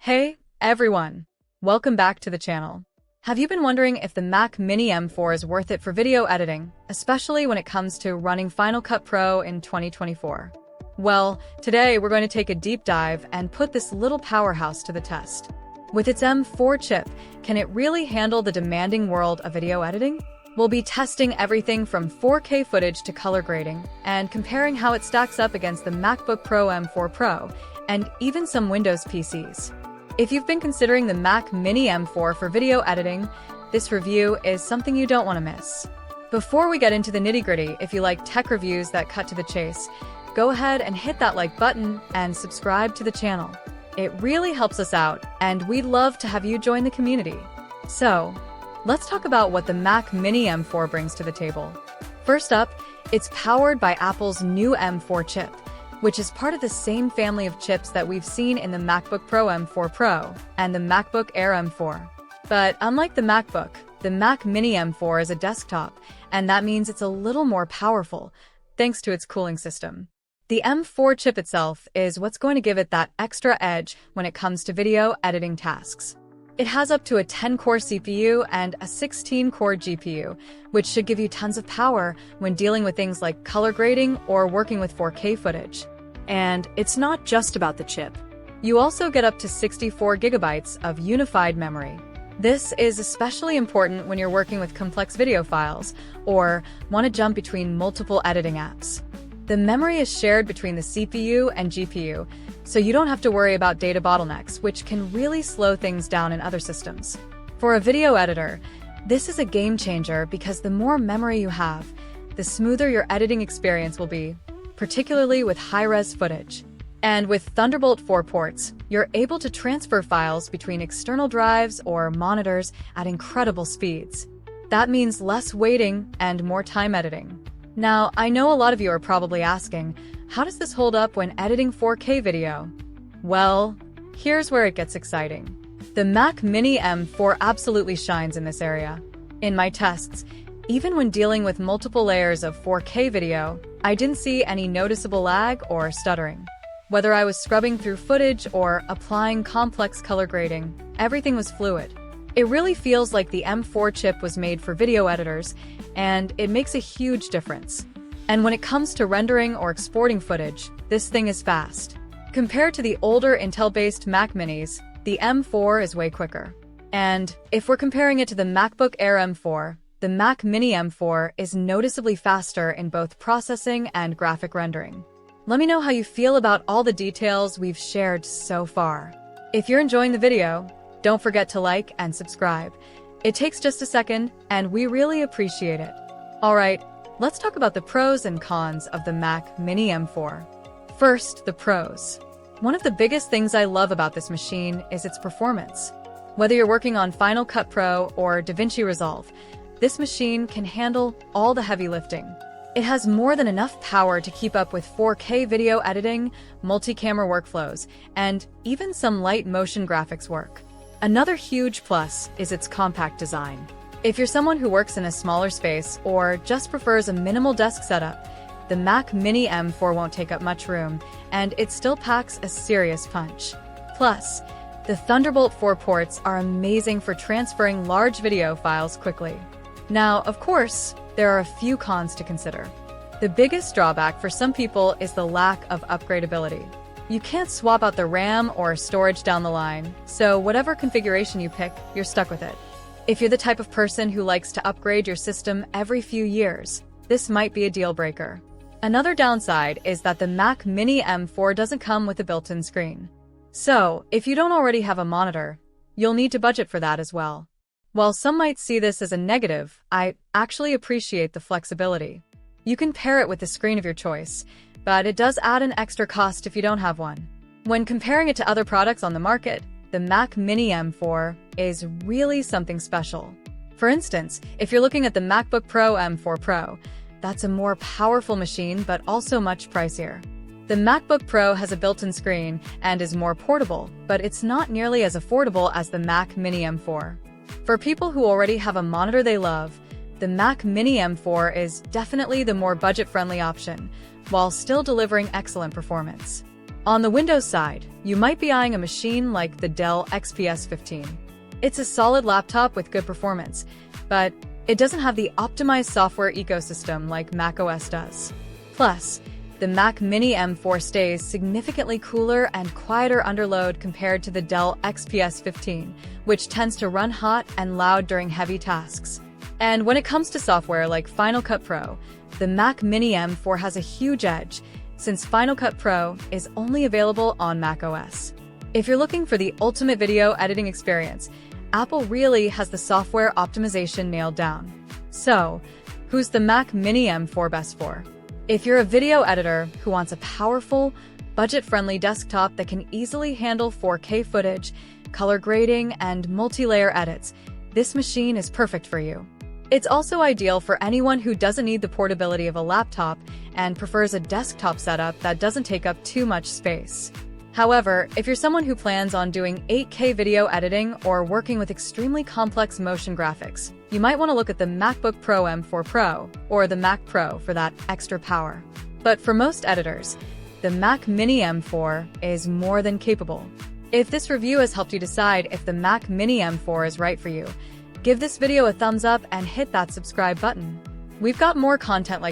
Hey, everyone! Welcome back to the channel. Have you been wondering if the Mac Mini M4 is worth it for video editing, especially when it comes to running Final Cut Pro in 2024? Well, today we're going to take a deep dive and put this little powerhouse to the test. With its M4 chip, can it really handle the demanding world of video editing? We'll be testing everything from 4K footage to color grading, and comparing how it stacks up against the MacBook Pro M4 Pro, and even some Windows PCs. If you've been considering the Mac Mini M4 for video editing, this review is something you don't want to miss. Before we get into the nitty-gritty, if you like tech reviews that cut to the chase, go ahead and hit that like button and subscribe to the channel. It really helps us out, and we'd love to have you join the community. So, let's talk about what the Mac Mini M4 brings to the table. First up, it's powered by Apple's new M4 chip, which is part of the same family of chips that we've seen in the MacBook Pro M4 Pro and the MacBook Air M4. But unlike the MacBook, the Mac Mini M4 is a desktop, and that means it's a little more powerful, thanks to its cooling system. The M4 chip itself is what's going to give it that extra edge when it comes to video editing tasks. It has up to a 10-core CPU and a 16-core GPU, which should give you tons of power when dealing with things like color grading or working with 4K footage. And it's not just about the chip. You also get up to 64 gigabytes of unified memory. This is especially important when you're working with complex video files or want to jump between multiple editing apps. The memory is shared between the CPU and GPU, so you don't have to worry about data bottlenecks, which can really slow things down in other systems. For a video editor, this is a game changer because the more memory you have, the smoother your editing experience will be, particularly with high-res footage. And with Thunderbolt 4 ports, you're able to transfer files between external drives or monitors at incredible speeds. That means less waiting and more time editing. Now, I know a lot of you are probably asking, how does this hold up when editing 4K video? Well, here's where it gets exciting. The Mac Mini M4 absolutely shines in this area. In my tests, even when dealing with multiple layers of 4K video, I didn't see any noticeable lag or stuttering. Whether I was scrubbing through footage or applying complex color grading, everything was fluid. It really feels like the M4 chip was made for video editors, and it makes a huge difference. And when it comes to rendering or exporting footage, this thing is fast. Compared to the older Intel-based Mac Minis, the M4 is way quicker. And if we're comparing it to the MacBook Air M4, the Mac Mini M4 is noticeably faster in both processing and graphic rendering. Let me know how you feel about all the details we've shared so far. If you're enjoying the video, don't forget to like and subscribe. It takes just a second, and we really appreciate it. Alright, let's talk about the pros and cons of the Mac Mini M4. First, the pros. One of the biggest things I love about this machine is its performance. Whether you're working on Final Cut Pro or DaVinci Resolve, this machine can handle all the heavy lifting. It has more than enough power to keep up with 4K video editing, multi-camera workflows, and even some light motion graphics work. Another huge plus is its compact design. If you're someone who works in a smaller space or just prefers a minimal desk setup, the Mac Mini M4 won't take up much room, and it still packs a serious punch. Plus, the Thunderbolt 4 ports are amazing for transferring large video files quickly. Now, of course, there are a few cons to consider. The biggest drawback for some people is the lack of upgradability. You can't swap out the RAM or storage down the line, so whatever configuration you pick, you're stuck with it. If you're the type of person who likes to upgrade your system every few years, this might be a deal breaker. Another downside is that the Mac Mini M4 doesn't come with a built-in screen. So, if you don't already have a monitor, you'll need to budget for that as well. While some might see this as a negative, I actually appreciate the flexibility. You can pair it with the screen of your choice, but it does add an extra cost if you don't have one. When comparing it to other products on the market, the Mac Mini M4 is really something special. For instance, if you're looking at the MacBook Pro M4 Pro, that's a more powerful machine but also much pricier. The MacBook Pro has a built-in screen and is more portable, but it's not nearly as affordable as the Mac Mini M4. For people who already have a monitor they love, the Mac Mini M4 is definitely the more budget-friendly option, while still delivering excellent performance. On the Windows side, you might be eyeing a machine like the Dell XPS 15. It's a solid laptop with good performance, but it doesn't have the optimized software ecosystem like macOS does. Plus, the Mac Mini M4 stays significantly cooler and quieter under load compared to the Dell XPS 15, which tends to run hot and loud during heavy tasks. And when it comes to software like Final Cut Pro, the Mac Mini M4 has a huge edge, since Final Cut Pro is only available on macOS. If you're looking for the ultimate video editing experience, Apple really has the software optimization nailed down. So, who's the Mac Mini M4 best for? If you're a video editor who wants a powerful, budget-friendly desktop that can easily handle 4K footage, color grading, and multi-layer edits, this machine is perfect for you. It's also ideal for anyone who doesn't need the portability of a laptop and prefers a desktop setup that doesn't take up too much space. However, if you're someone who plans on doing 8K video editing or working with extremely complex motion graphics, you might want to look at the MacBook Pro M4 Pro or the Mac Pro for that extra power. But for most editors, the Mac Mini M4 is more than capable. If this review has helped you decide if the Mac Mini M4 is right for you, give this video a thumbs up and hit that subscribe button. We've got more content like this